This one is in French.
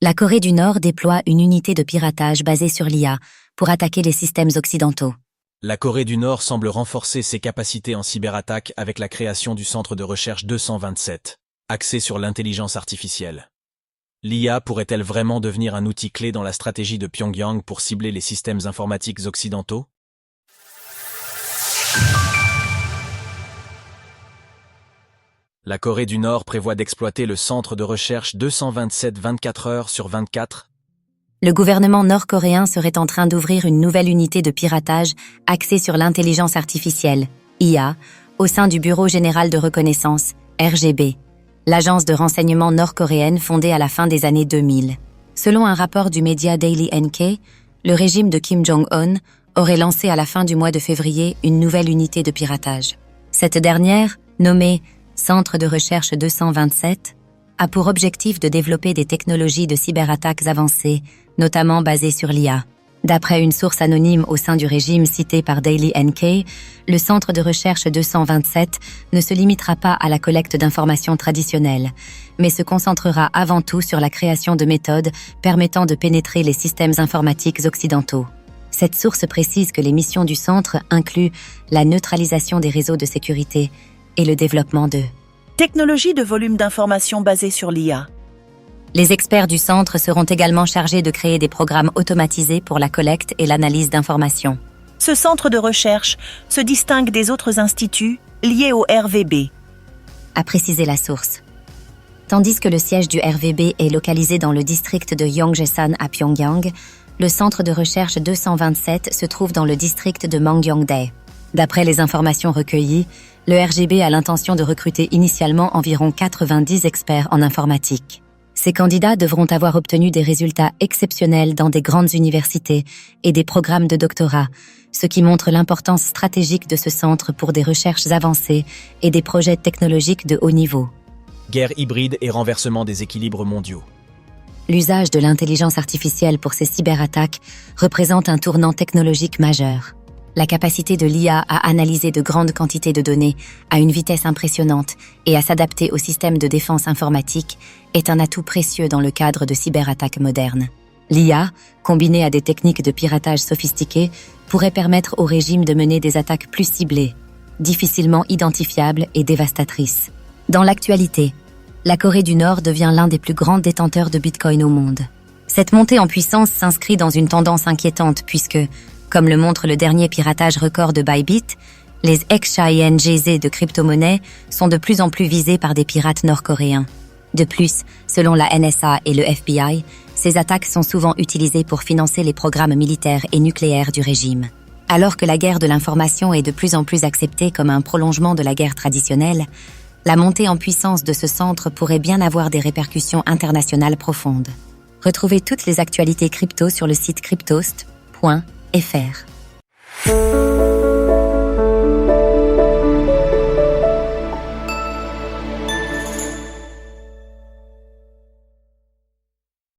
La Corée du Nord déploie une unité de piratage basée sur l'IA pour attaquer les systèmes occidentaux. La Corée du Nord semble renforcer ses capacités en cyberattaque avec la création du centre de recherche 227, axé sur l'intelligence artificielle. L'IA pourrait-elle vraiment devenir un outil clé dans la stratégie de Pyongyang pour cibler les systèmes informatiques occidentaux? La Corée du Nord prévoit d'exploiter le centre de recherche 227 24 heures sur 24. Le gouvernement nord-coréen serait en train d'ouvrir une nouvelle unité de piratage axée sur l'intelligence artificielle, IA, au sein du Bureau général de reconnaissance, RGB, l'agence de renseignement nord-coréenne fondée à la fin des années 2000. Selon un rapport du média Daily NK, le régime de Kim Jong-un aurait lancé à la fin du mois de février une nouvelle unité de piratage. Cette dernière, nommée Centre de recherche 227, a pour objectif de développer des technologies de cyberattaques avancées, notamment basées sur l'IA. D'après une source anonyme au sein du régime citée par Daily NK, le Centre de recherche 227 ne se limitera pas à la collecte d'informations traditionnelles, mais se concentrera avant tout sur la création de méthodes permettant de pénétrer les systèmes informatiques occidentaux. Cette source précise que les missions du centre incluent la neutralisation des réseaux de sécurité et le développement de technologies de volume d'information basées sur l'IA. Les experts du centre seront également chargés de créer des programmes automatisés pour la collecte et l'analyse d'informations. Ce centre de recherche se distingue des autres instituts liés au RVB, a précisé la source. Tandis que le siège du RVB est localisé dans le district de Yongjaesan à Pyongyang, le centre de recherche 227 se trouve dans le district de Mangyongdae. D'après les informations recueillies, le RGB a l'intention de recruter initialement environ 90 experts en informatique. Ces candidats devront avoir obtenu des résultats exceptionnels dans des grandes universités et des programmes de doctorat, ce qui montre l'importance stratégique de ce centre pour des recherches avancées et des projets technologiques de haut niveau. Guerre hybride et renversement des équilibres mondiaux. L'usage de l'intelligence artificielle pour ces cyberattaques représente un tournant technologique majeur. La capacité de l'IA à analyser de grandes quantités de données à une vitesse impressionnante et à s'adapter aux systèmes de défense informatique est un atout précieux dans le cadre de cyberattaques modernes. L'IA, combinée à des techniques de piratage sophistiquées, pourrait permettre au régime de mener des attaques plus ciblées, difficilement identifiables et dévastatrices. Dans l'actualité, la Corée du Nord devient l'un des plus grands détenteurs de Bitcoin au monde. Cette montée en puissance s'inscrit dans une tendance inquiétante puisque, comme le montre le dernier piratage record de Bybit, les exchanges de crypto-monnaies sont de plus en plus visés par des pirates nord-coréens. De plus, selon la NSA et le FBI, ces attaques sont souvent utilisées pour financer les programmes militaires et nucléaires du régime. Alors que la guerre de l'information est de plus en plus acceptée comme un prolongement de la guerre traditionnelle, la montée en puissance de ce centre pourrait bien avoir des répercussions internationales profondes. Retrouvez toutes les actualités crypto sur le site cryptost.fr.